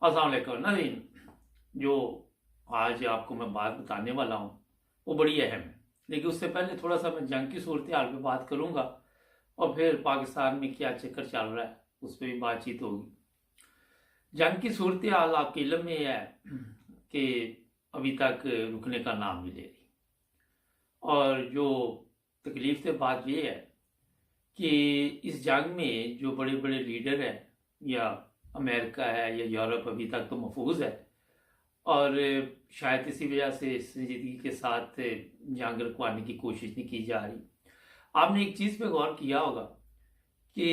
अस्सलाम वालेकुम नाज़रीन। जो आज आपको मैं बात बताने वाला हूँ वो बड़ी अहम है, लेकिन उससे पहले थोड़ा सा मैं जंग की सूरत हाल पे बात करूँगा और फिर पाकिस्तान में क्या चक्कर चल रहा है उस पर भी बातचीत होगी। जंग की सूरत हाल आपके इल्म में है कि अभी तक रुकने का नाम नहीं ले रही, और जो तकलीफ से बात ये है कि इस जंग में जो बड़े बड़े लीडर हैं, या अमेरिका है या यूरोप, अभी तक तो महफूज है, और शायद इसी वजह से संजीदगी के साथ जंग रुकवाने की कोशिश नहीं की जा रही। आपने एक चीज़ पे गौर किया होगा कि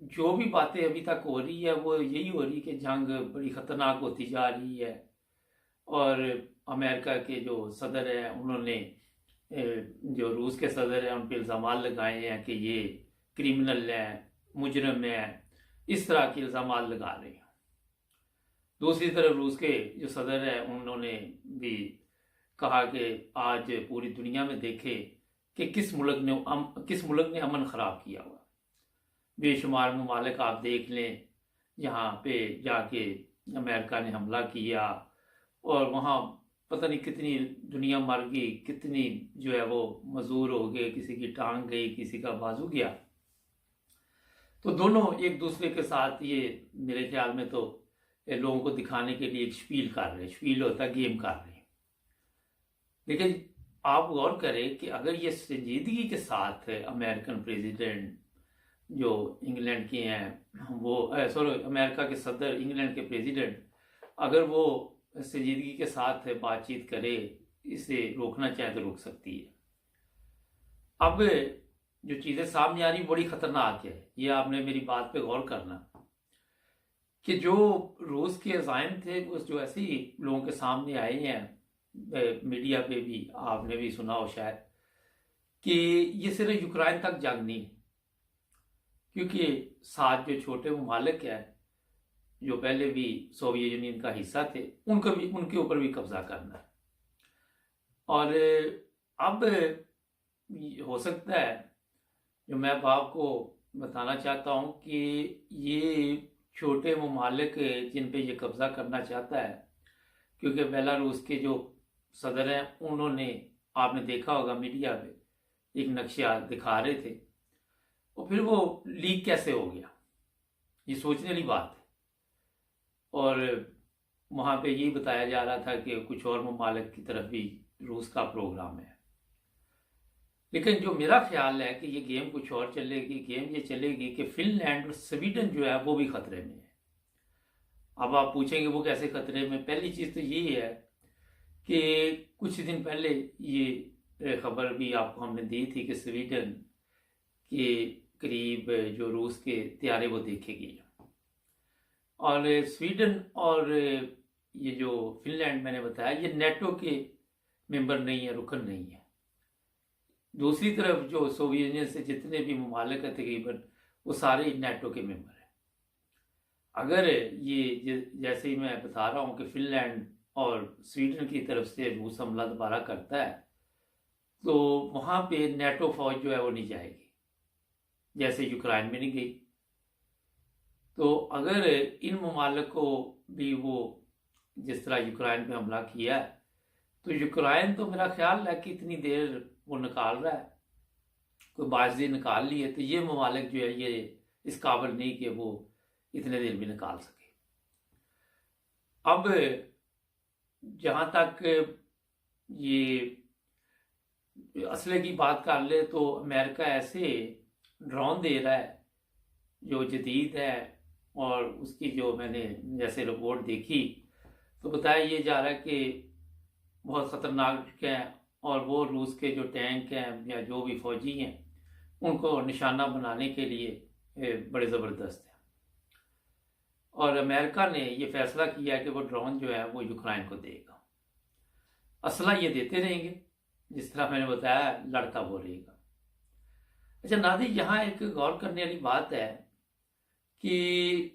जो भी बातें अभी तक हो रही है वो यही हो रही है कि जंग बड़ी ख़तरनाक होती जा रही है, और अमेरिका के जो सदर हैं उन्होंने जो रूस के सदर हैं उन पर इल्ज़ाम लगाए हैं कि ये क्रिमिनल हैं, मुजरम हैं, इस तरह के इल्ज़ाम लगा रहे हैं। दूसरी तरफ रूस के जो सदर हैं उन्होंने भी कहा कि आज पूरी दुनिया में देखे कि किस मुल्क ने अमन ख़राब किया हुआ। बेशुमार ममालिक आप देख लें, यहाँ पे जाके अमेरिका ने हमला किया और वहाँ पता नहीं कितनी दुनिया मर गई, कितनी जो है वो मजदूर हो गए, किसी की टांग गई, किसी का बाजू गया। तो दोनों एक दूसरे के साथ ये मेरे ख्याल में तो लोगों को दिखाने के लिए एक शपील कर रहे हैं, शपील होता है गेम कर रहे हैं। लेकिन आप गौर करें कि अगर ये संजीदगी के साथ अमेरिकन प्रेसिडेंट जो इंग्लैंड के हैं वो अमेरिका के सदर, इंग्लैंड के प्रेसिडेंट, अगर वो संजीदगी के साथ बातचीत करे, इसे रोकना चाहे तो रोक सकती है। अब जो चीज़ें सामने आ रही बड़ी ख़तरनाक है, ये आपने मेरी बात पे गौर करना कि जो रूस के अज़ाइम थे वो जो ऐसे ही लोगों के सामने आए हैं, मीडिया पे भी आपने भी सुना हो शायद, कि ये सिर्फ यूक्रेन तक जंग नहीं, क्योंकि साथ जो छोटे ममालिक हैं जो पहले भी सोवियत यूनियन का हिस्सा थे उनके ऊपर भी कब्जा करना है। और अब हो सकता है, जो मैं आपको बताना चाहता हूँ कि ये छोटे ममालिक जिन पे ये कब्जा करना चाहता है, क्योंकि बेलारूस के जो सदर हैं उन्होंने, आपने देखा होगा मीडिया पे एक नक्शा दिखा रहे थे, और फिर वो लीक कैसे हो गया, ये सोचने वाली बात है। और वहाँ पे ये बताया जा रहा था कि कुछ और ममालिक की तरफ भी रूस का प्रोग्राम है। लेकिन जो मेरा ख्याल है कि ये गेम कुछ और चलेगी, गेम ये चलेगी कि फिनलैंड और स्वीडन जो है वो भी खतरे में है। अब आप पूछेंगे वो कैसे खतरे में। पहली चीज़ तो ये है कि कुछ दिन पहले ये खबर भी आपको हमने दी थी कि स्वीडन के करीब जो रूस के त्यारे वो देखे गए, और स्वीडन और ये जो फिनलैंड मैंने बताया ये नेटो के मेंबर नहीं है, रुकन नहीं है। दूसरी तरफ जो सोवियत यूनियन से जितने भी ममालिक हैं तकरीबन वो सारे नेटो के मेंबर हैं। अगर ये जैसे ही मैं बता रहा हूँ कि फिनलैंड और स्वीडन की तरफ से रूस हमला दोबारा करता है तो वहाँ पे नेटो फौज जो है वो नहीं जाएगी, जैसे यूक्रेन में नहीं गई। तो अगर इन ममालिक को भी वो जिस तरह यूक्रेन पे हमला किया है, तो यूक्रेन तो मेरा ख्याल है कि इतनी देर वो निकाल रहा है, कोई बाजी निकाल ली है, तो ये ममालिक जो है ये इस काबिल नहीं कि वो इतने देर भी निकाल सके। अब जहाँ तक ये असले की बात कर ले तो अमेरिका ऐसे ड्रोन दे रहा है जो जदीद है, और उसकी जो मैंने जैसे रिपोर्ट देखी तो बताया ये जा रहा है कि बहुत ख़तरनाक हैं, और वो रूस के जो टैंक हैं या जो भी फौजी हैं उनको निशाना बनाने के लिए बड़े ज़बरदस्त हैं। और अमेरिका ने ये फैसला किया है कि वो ड्रोन जो है वो यूक्रेन को देगा। असला ये देते रहेंगे, जिस तरह मैंने बताया लड़ता वो रहेगा। अच्छा नादिर, यहाँ एक गौर करने वाली बात है कि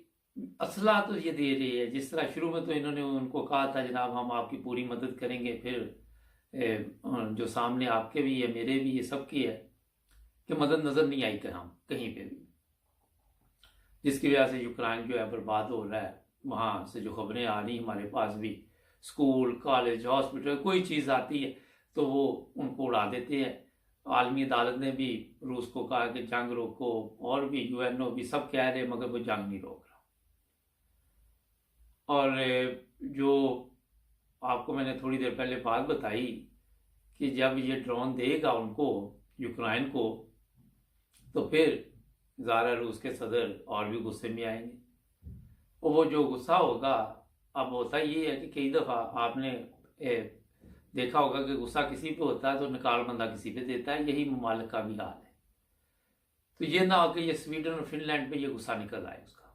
असला तो ये दे रही है, जिस तरह शुरू में तो इन्होंने उनको कहा था जनाब हम आपकी पूरी मदद करेंगे, फिर जो सामने आपके भी है मेरे भी ये सबकी है कि मदद नज़र नहीं आई कहीं पे भी, जिसकी वजह से यूक्रेन जो है बर्बाद हो रहा है वहाँ से जो खबरें आ रही हमारे पास भी, स्कूल कॉलेज हॉस्पिटल कोई चीज़ आती है तो वो उनको उड़ा देते हैं। आलमी अदालत ने भी रूस को कहा कि जंग रोको, और भी यूएनओ भी सब कह रहे हैं, मगर वो जंग नहीं रोक रहा। और जो आपको मैंने थोड़ी देर पहले बात बताई कि जब ये ड्रोन देगा उनको, यूक्रेन को, तो फिर ज़ारा रूस के सदर और भी गुस्से में आएंगे। और वो जो गुस्सा होगा, अब होता ये है कि कई दफ़ा आपने देखा होगा कि गुस्सा किसी पे होता है तो निकाल बंदा किसी पे देता है। यही ममालिक का भी हाल है। तो ये ना हो कि ये स्वीडन और फिनलैंड पे ये गुस्सा निकल आए उसका,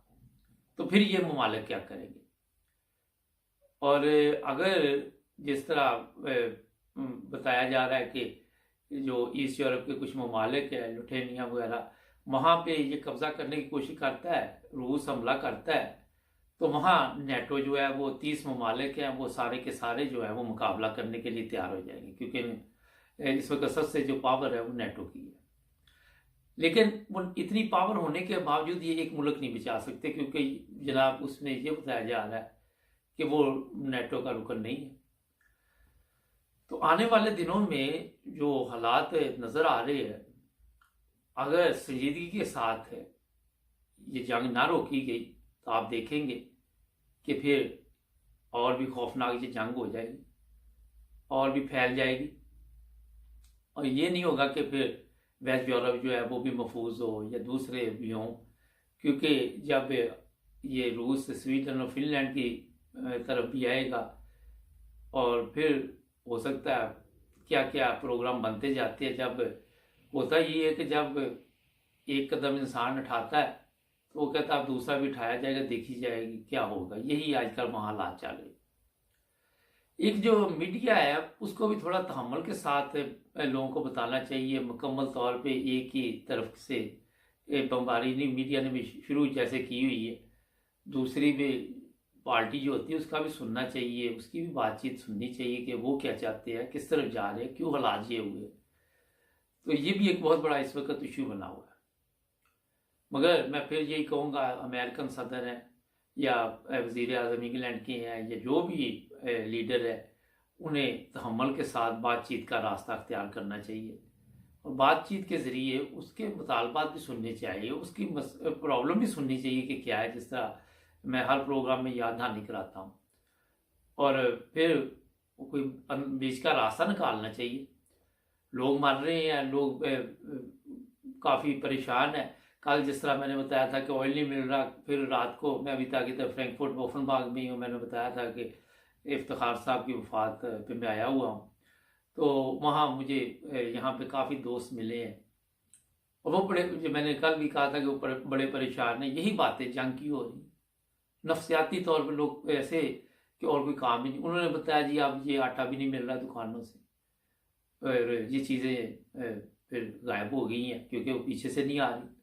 तो फिर ये ममालिक क्या करेंगे। और अगर जिस तरह बताया जा रहा है कि जो ईस्ट यूरोप के कुछ ममालिक है, लुथेनिया वगैरह, वहाँ पे ये कब्जा करने की कोशिश करता है, रूस हमला करता है, तो वहाँ नेटो जो है वो 30 ममालिक हैं, वो सारे के सारे जो है वो मुकाबला करने के लिए तैयार हो जाएंगे, क्योंकि इस वक्त सबसे जो पावर है वो नेटो की है। लेकिन वो इतनी पावर होने के बावजूद ये एक मुल्क नहीं बचा सकते, क्योंकि जनाब उसमें ये बताया जा रहा है कि वो नेटो का रुकन नहीं है। तो आने वाले दिनों में जो हालात नज़र आ रहे हैं, अगर संजीदगी के साथ ये जंग ना रोकी गई तो आप देखेंगे कि फिर और भी खौफनाक ये जंग हो जाएगी और भी फैल जाएगी। और ये नहीं होगा कि फिर वेस्ट यूरोप जो है वो भी महफूज हो या दूसरे भी हों, क्योंकि जब ये रूस स्वीडन और फिनलैंड की तरफ भी आएगा, और फिर हो सकता है क्या क्या प्रोग्राम बनते जाते हैं। जब होता ये है कि जब एक कदम इंसान उठाता है तो वो कहता है अब दूसरा भी उठाया जाएगा, देखी जाएगी क्या होगा। यही आजकल हालात चल रहे। एक जो मीडिया है उसको भी थोड़ा तहम्मुल के साथ लोगों को बताना चाहिए। मुकम्मल तौर पे एक ही तरफ से बमबारी नहीं, मीडिया ने भी शुरू जैसे की हुई है, दूसरी भी पार्टी जो होती है उसका भी सुनना चाहिए, उसकी भी बातचीत सुननी चाहिए कि वो क्या चाहते हैं, किस तरफ जा रहे हैं, क्यों हालात ये हुए। तो ये भी एक बहुत बड़ा इस वक्त इशू बना हुआ है। मगर मैं फिर यही कहूँगा, अमेरिकन सदर हैं या वज़ीर आज़म इंग्लैंड के हैं या जो भी लीडर है, उन्हें तहम्मुल के साथ बातचीत का रास्ता अख्तियार करना चाहिए, और बातचीत के ज़रिए उसके मुतालबात भी सुनने चाहिए, उसकी प्रॉब्लम भी सुननी चाहिए कि क्या है। जिस तरह मैं हर प्रोग्राम में याद दहानी कराता हूँ, और फिर कोई बीच का रास्ता निकालना चाहिए। लोग मर रहे हैं, लोग काफ़ी परेशान हैं। कल जिस तरह मैंने बताया था कि ऑयल नहीं मिल रहा, फिर रात को मैं अभी तक फ्रैंकफर्ट ओफनबाग में ही हूँ, मैंने बताया था कि इफ्तिखार साहब की वफ़ात पे मैं आया हुआ हूँ, तो वहाँ मुझे यहाँ पे काफ़ी दोस्त मिले हैं, और वो मैंने कल भी कहा था कि वो बड़े परेशान हैं। यही बातें जंग की हो रही, नफ्सियाती तौर पर लोग ऐसे कि और कोई काम ही नहीं। उन्होंने बताया जी अब ये आटा भी नहीं मिल रहा दुकानों से, और ये चीज़ें फिर गायब हो गई हैं क्योंकि वो पीछे से नहीं आ रही।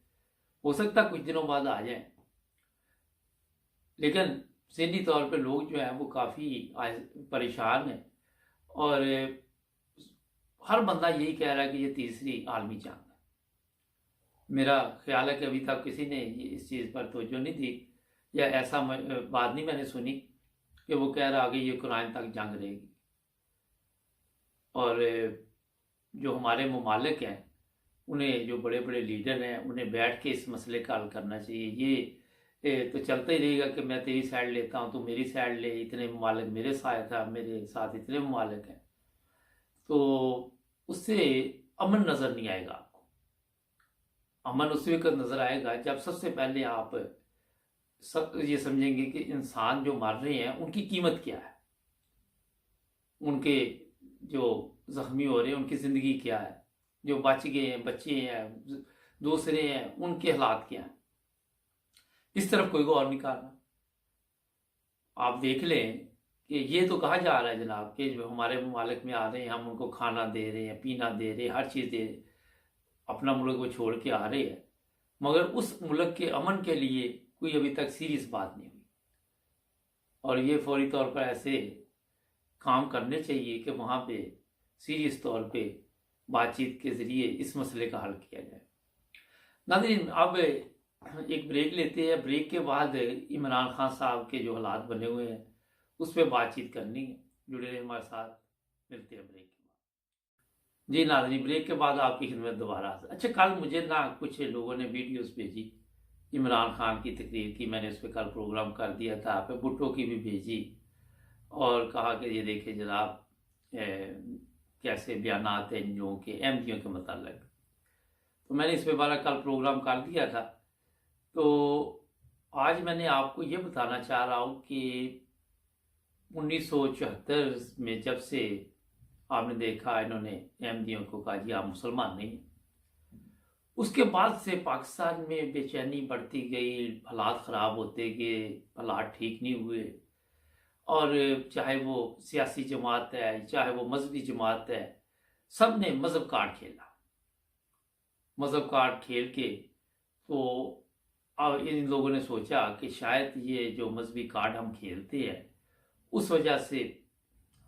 हो सकता कुछ दिनों बाद आ जाए, लेकिन ज़हनी तौर पे लोग जो हैं वो काफ़ी परेशान हैं, और हर बंदा यही कह रहा है कि ये तीसरी आलमी जंग है। मेरा ख्याल है कि अभी तक किसी ने इस चीज़ पर तवज्जो नहीं दी, या ऐसा बात नहीं मैंने सुनी कि वो कह रहा कि ये यूक्रेन तक जंग रहेगी। और जो हमारे ममालिक हैं, उन्हें जो बड़े बड़े लीडर हैं, उन्हें बैठ के इस मसले का हल करना चाहिए। ये तो चलता ही रहेगा कि मैं तेरी साइड लेता हूँ, तू मेरी साइड ले, इतने ममालिक मेरे साथ था, मेरे साथ इतने ममालिक हैं, तो उससे अमन नज़र नहीं आएगा आपको। अमन उस वक्त नज़र आएगा जब सबसे पहले आप सब ये समझेंगे कि इंसान जो मर रहे हैं उनकी कीमत क्या है, उनके जो जख्मी हो रहे हैं उनकी ज़िंदगी क्या है, जो बच गए हैं, बच्चे हैं, दूसरे हैं, उनके हालात क्या हैं। इस तरफ कोई गौर नहीं करना। आप देख लें कि ये तो कहा जा रहा है जनाब कि जो हमारे ममालिक में आ रहे हैं, हम उनको खाना दे रहे हैं, पीना दे रहे हैं, हर चीज़ दे रहे हैं, अपना मुल्क को छोड़ के आ रहे हैं, मगर उस मुल्क के अमन के लिए कोई अभी तक सीरियस बात नहीं हुई। और ये फौरी तौर पर ऐसे काम करने चाहिए कि वहाँ पे सीरियस तौर पे बातचीत के ज़रिए इस मसले का हल किया जाए। नाज़रीन, अब एक ब्रेक लेते हैं, ब्रेक के बाद इमरान खान साहब के जो हालात बने हुए हैं उस पर बातचीत करनी है। जुड़े रहे हमारे साथ, मिलते हैं ब्रेक के बाद। जी नाज़रीन, ब्रेक के बाद आपकी खिदमत दोबारा। अच्छा, कल मुझे ना कुछ लोगों ने वीडियोस भेजी इमरान खान की तकरीर की, मैंने उस पर कल प्रोग्राम कर दिया था, पे भुट्टो की भी भेजी और कहा कि ये देखिए जनाब कैसे बयानात हैं इन लोगों के अहमदियों के मतलब। तो मैंने इस पर बारा कल प्रोग्राम कर दिया था। तो आज मैंने आपको ये बताना चाह रहा हूँ कि 1974 में जब से आपने देखा इन्होंने अहमदियों को कहा जी आप मुसलमान नहीं, उसके बाद से पाकिस्तान में बेचैनी बढ़ती गई, हालात ख़राब होते गए, हालात ठीक नहीं हुए। और चाहे वो सियासी जमात है, चाहे वो मजहबी जमात है, सब ने मज़हब कार्ड खेला। मज़हब कार्ड खेल के तो अब इन लोगों ने सोचा कि शायद ये जो मजहबी कार्ड हम खेलते हैं उस वजह से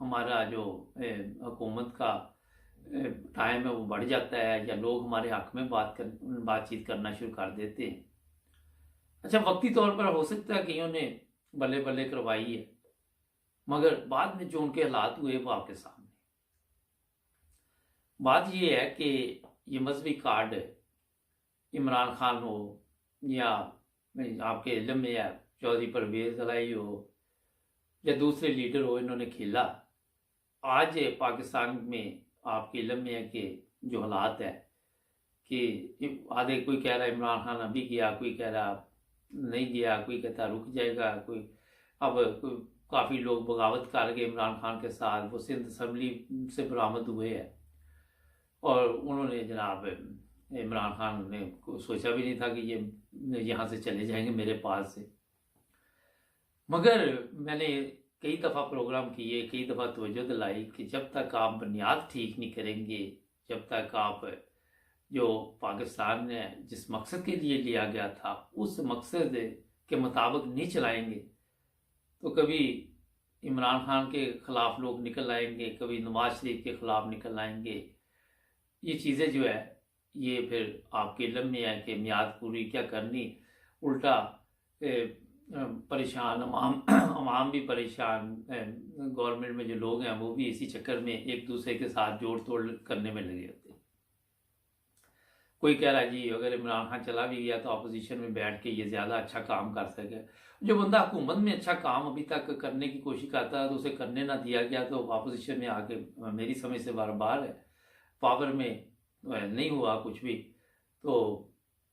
हमारा जो हुकूमत का टाइम है वो बढ़ जाता है, या लोग हमारे हक में बातचीत करना शुरू कर देते हैं। अच्छा, वक्ती तौर पर हो सकता है कि उन्होंने बल्ले बल्ले करवाई है, मगर बाद में जो उनके हालात हुए वो आपके सामने। बात ये है कि ये मजहबी कार्ड इमरान खान हो या आपके इल्म में या चौधरी परवेज इलाही हो या दूसरे लीडर हो, इन्होंने खेला। आज पाकिस्तान में आपके इल्म में है कि जो हालात है कि आधे कोई कह रहा है इमरान खान अभी गया, कोई कह रहा नहीं गया, कोई कहता रुक जाएगा, कोई अब काफ़ी लोग बगावत कर गए इमरान खान के साथ, वो सिंध असम्बली से बरामद हुए हैं। और उन्होंने जनाब इमरान खान ने सोचा भी नहीं था कि ये यहाँ से चले जाएंगे मेरे पास से। मगर मैंने कई दफ़ा प्रोग्राम किए, कई दफ़ा तवज्जो दिलाई कि जब तक आप बुनियाद ठीक नहीं करेंगे, जब तक आप जो पाकिस्तान ने जिस मकसद के लिए लिया गया था उस मकसद के मुताबिक नहीं चलाएंगे, तो कभी इमरान खान के ख़िलाफ़ लोग निकल आएंगे, कभी नवाज शरीफ के ख़िलाफ़ निकल आएंगे। ये चीज़ें जो है ये फिर आपके इल्म में है कि मियाद पूरी क्या करनी, उल्टा परेशान अवाम भी परेशान, गवर्नमेंट में जो लोग हैं वो भी इसी चक्कर में एक दूसरे के साथ जोड़ तोड़ करने में लगे होते हैं। कोई कह रहा है जी अगर इमरान खान चला भी गया तो अपोजिशन में बैठ के ये ज़्यादा अच्छा काम कर सके। जो बंदा हुकूमत में अच्छा काम अभी तक करने की कोशिश करता है तो उसे करने ना दिया गया तो अपोजिशन में आके मेरी समझ से बार बार है पावर में नहीं हुआ कुछ भी, तो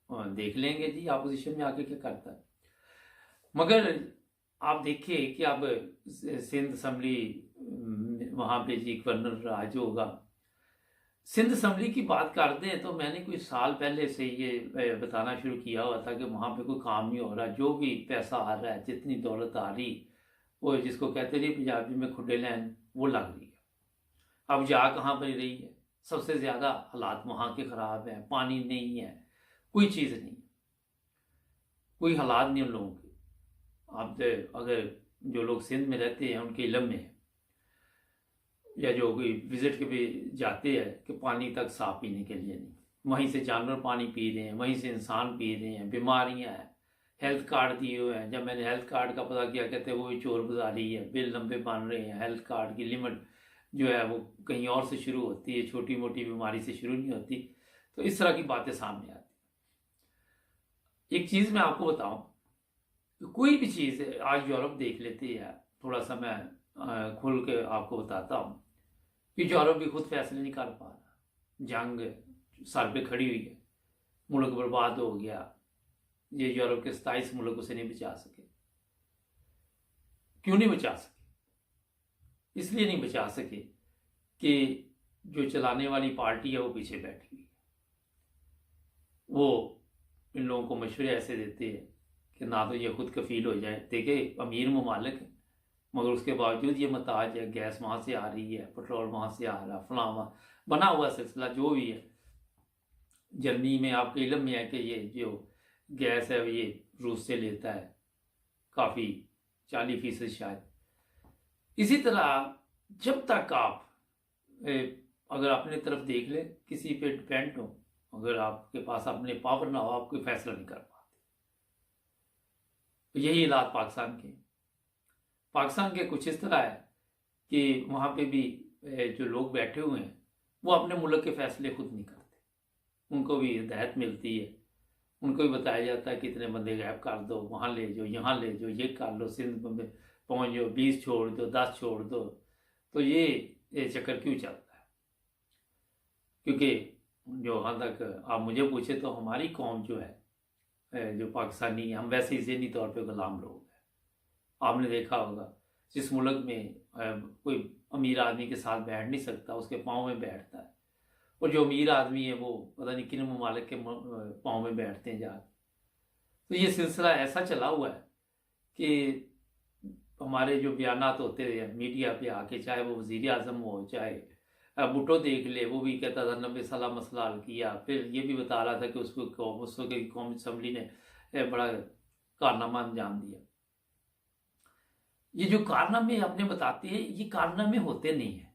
देख लेंगे जी अपोजिशन में आके क्या करता है। मगर आप देखिए कि अब सिंध असम्बली वहाँ पे जी गवर्नर राज होगा। सिंध असम्बली की बात करते हैं तो मैंने कुछ साल पहले से ये बताना शुरू किया हुआ था कि वहाँ पे कोई काम नहीं हो रहा, जो भी पैसा आ रहा है, जितनी दौलत आ रही, वो जिसको कहते रही पंजाबी में खुडे लैन, वो लग रही है। अब जा कहाँ पर रही है, सबसे ज़्यादा हालात वहाँ के ख़राब हैं, पानी नहीं है, कोई चीज़ नहीं, कोई हालात नहीं उन लोगों के। आप अगर जो लोग सिंध में रहते हैं उनके इलम में है, या जो कोई विजिट के भी जाते हैं कि पानी तक साफ पीने के लिए नहीं, वहीं से जानवर पानी पी रहे हैं, वहीं से इंसान पी रहे हैं, बीमारियां हैं, हेल्थ कार्ड दिए हुए हैं। जब मैंने हेल्थ कार्ड का पता किया कहते हैं वो भी चोर बाजारी है, बिल लंबे बन रहे हैं, हेल्थ कार्ड की लिमिट जो है वो कहीं और से शुरू होती है, छोटी मोटी बीमारी से शुरू नहीं होती। तो इस तरह की बातें सामने आती। एक चीज़ मैं आपको बताऊं, कोई भी चीज़ आज यूरोप देख लेते हैं, थोड़ा सा मैं खुल के आपको बताता हूँ कि यूरोप भी खुद फैसले नहीं कर पा रहा, जंग सर पे खड़ी हुई है, मुल्क बर्बाद हो गया, ये यूरोप के 27 मुल्क उसे नहीं बचा सके। क्यों नहीं बचा सके? इसलिए नहीं बचा सके कि जो चलाने वाली पार्टी है वो पीछे बैठी हुई है। वो इन लोगों को मशवरे ऐसे देते हैं कि ना तो ये खुद कफील हो जाए। देखिए अमीर ममालिक है मगर उसके बावजूद ये मताज है, गैस वहाँ से आ रही है, पेट्रोल वहाँ से आ रहा है, फलां वहाँ बना हुआ सिलसिला जो भी है। जर्मनी में आपके इलम में है कि ये जो गैस है ये रूस से लेता है, काफ़ी 40% शायद। इसी तरह जब तक आप अगर अपने तरफ देख लें, किसी पे डिपेंड हो, अगर आपके पास अपने पावर ना हो आप कोई फैसला नहीं कर पाते। यही हालात पाकिस्तान के कुछ इस तरह है कि वहाँ पे भी जो लोग बैठे हुए हैं वो अपने मुल्क के फैसले खुद नहीं करते। उनको भी हिदायत मिलती है, उनको भी बताया जाता है कि इतने बंदे गायब कर दो, वहाँ ले जाओ, यहाँ ले जाओ, ये कर लो, सिंध में पहुँच जाओ, 20 छोड़ दो, 10 छोड़ दो। तो ये चक्कर क्यों चलता है? क्योंकि जो हाँ तक आप मुझे पूछे तो हमारी कौम जो है, जो पाकिस्तानी, हम वैसे ही ज़हनी तौर पे गुलाम लोग हैं। आपने देखा होगा जिस मुल्क में कोई अमीर आदमी के साथ बैठ नहीं सकता, उसके पाँव में बैठता है, और जो अमीर आदमी है वो पता नहीं किन ममालिक के पाँव में बैठते हैं जाकर। तो ये सिलसिला ऐसा चला हुआ है कि हमारे जो बयानात होते हैं मीडिया पे आके, चाहे वो वज़ीर आज़म हो, चाहे भुट्टो देख ले, वो भी कहता था 90 साल मसला हल किया। फिर ये भी बता रहा था कि उसको उस वक्त की कौमी असम्बली ने बड़ा कारनामा अंजाम दिया। ये जो कारनामे अपने बताते हैं, ये कारनामे होते नहीं है।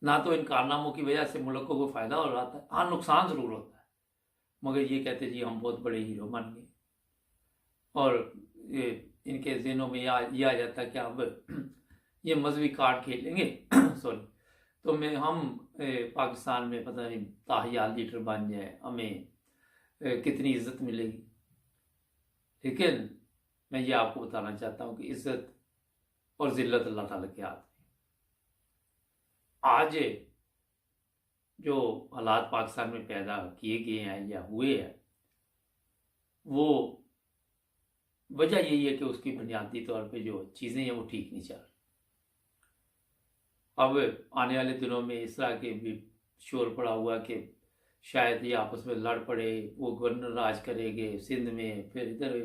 ना तो इन कारनामों की वजह से मुल्क को कोई फायदा हो रहा था, हाँ नुकसान जरूर होता है, मगर ये कहते जी हम बहुत बड़े हीरो बन गए। और इनके ज़हनों में ये आ जाता है कि अब ये मजहबी कार्ड खेलेंगे सॉरी, तो हम पाकिस्तान में पता नहीं ताहियाल लीडर बन जाए, हमें कितनी इज्जत मिलेगी। लेकिन मैं ये आपको बताना चाहता हूँ कि इज्जत और जिल्लत अल्लाह ताला के हाथ में। आज जो हालात पाकिस्तान में पैदा किए गए हैं या हुए हैं, वो वजह यही है कि उसकी बुनियादी तौर पे जो चीज़ें हैं वो ठीक नहीं चल रही। अब आने वाले दिनों में इस तरह के भी शोर पड़ा हुआ कि शायद ये आपस में लड़ पड़े, वो गवर्नर राज करेंगे सिंध में, फिर इधर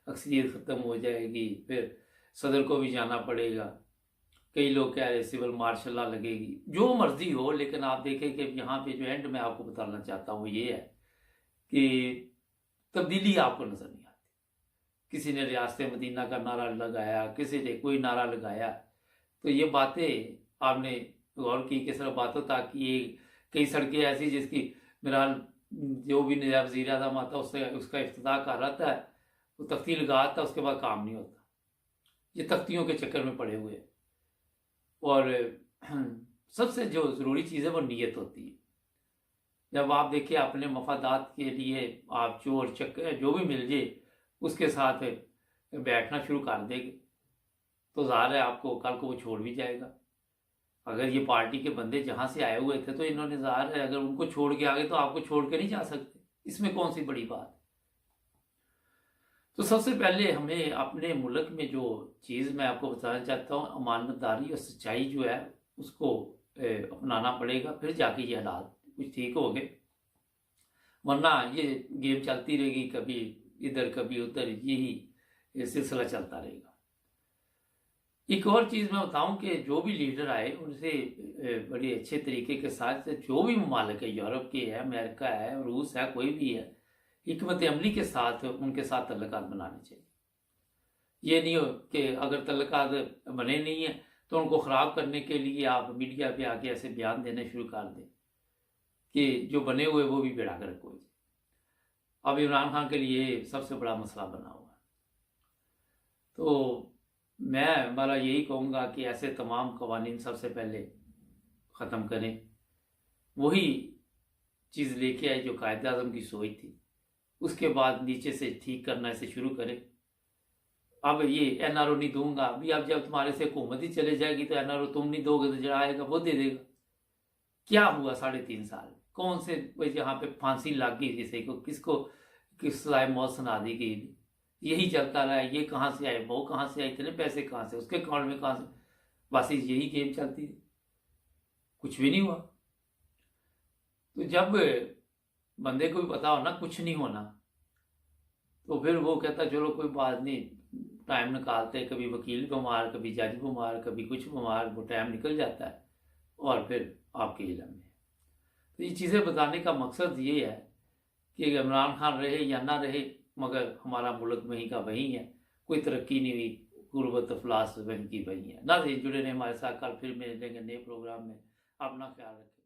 अक्सरियत ख़त्म हो जाएगी, फिर सदर को भी जाना पड़ेगा। कई लोग कह रहे सिविल मार्शल लॉ लगेगी, जो मर्जी हो, लेकिन आप देखें कि यहाँ पे जो एंड में आपको बताना चाहता हूँ ये है कि तब्दीली आपको नज़र नहीं आती। किसी ने रियासत मदीना का नारा लगाया, किसी ने कोई नारा लगाया, तो ये बातें आपने गौर की कि सिर्फ बातों तक ये कई सड़कें ऐसी जिसकी बहरहाल जो भी नया वज़ीर आज़म आता उसका इफ्तिताह कर रहा था, वो तख्ती लगा था, उसके बाद काम नहीं होता। ये तख्तियों के चक्कर में पड़े हुए। और सबसे जो ज़रूरी चीज़ है वो नीयत होती है। जब आप देखिए अपने मफादात के लिए आप चोर चक्कर जो भी मिल जाए उसके साथ बैठना शुरू कर देंगे, तो ज़ाहिर है आपको कल को वो छोड़ भी जाएगा। अगर ये पार्टी के बंदे जहाँ से आए हुए थे तो इन्होंने ज़ाहिर है अगर उनको छोड़ के आ गए तो आपको छोड़ के नहीं जा सकते, इसमें कौन सी बड़ी बात। तो सबसे पहले हमें अपने मुल्क में जो चीज़ मैं आपको बताना चाहता हूँ, अमानतदारी और सच्चाई जो है उसको अपनाना पड़ेगा, फिर जाके ये हालात कुछ ठीक हो गए। वरना ये गेम चलती रहेगी, कभी इधर कभी उधर, यही सिलसिला चलता रहेगा। एक और चीज़ मैं बताऊं कि जो भी लीडर आए उनसे बड़े अच्छे तरीके के साथ, जो भी ममालिक है, यूरोप के है, अमेरिका है, रूस है, कोई भी है, हिकमत अमली के साथ उनके साथ तल्लुकात बनाने चाहिए। ये नहीं हो कि अगर तल्लुकात बने नहीं है तो उनको ख़राब करने के लिए आप मीडिया पे आके ऐसे बयान देने शुरू कर दें कि जो बने हुए वो भी बेड़ा गर्क हो जाए। अब इमरान खान के लिए सबसे बड़ा मसला बना हुआ है। तो मैं हमारा यही कहूँगा कि ऐसे तमाम कवानीन सबसे पहले ख़त्म करें, वही चीज़ लेके आए जो कायदे आज़म की सोच थी, उसके बाद नीचे से ठीक करना इसे शुरू करें। अब ये एनआरओ नहीं दूंगा, अभी अब जब तुम्हारे से हुकूमत ही चले जाएगी तो एनआरओ तुम नहीं दोगे तो जरा आएगा वो दे देगा। क्या हुआ 3.5 साल, कौन से यहाँ पे फांसी लग गई किसी को, किसको किस सजाए मौत सुना दी गई, यही चलता रहा। ये कहाँ से आए, वो कहाँ से आए, इतने पैसे कहाँ से, उसके अकाउंट में कहाँ से, बस यही गेम चलती थी, कुछ भी नहीं हुआ। तो जब बंदे को भी पता हो ना कुछ नहीं होना, तो फिर वो कहता चलो कोई बात नहीं, टाइम निकालते, कभी वकील बीमार, कभी जज बीमार, कभी कुछ बीमार, वो टाइम निकल जाता है और फिर आपके इल्म में। तो ये चीज़ें बताने का मकसद ये है कि इमरान खान रहे या ना रहे, मगर हमारा मुल्क वहीं का वहीं है, कोई तरक्की नहीं हुई, गुर्बत अफलास वहीं की वहीं है। ना जुड़े रहे हमारे साथ, कल फिर मिलेंगे नए प्रोग्राम में। अपना ख्याल रखें।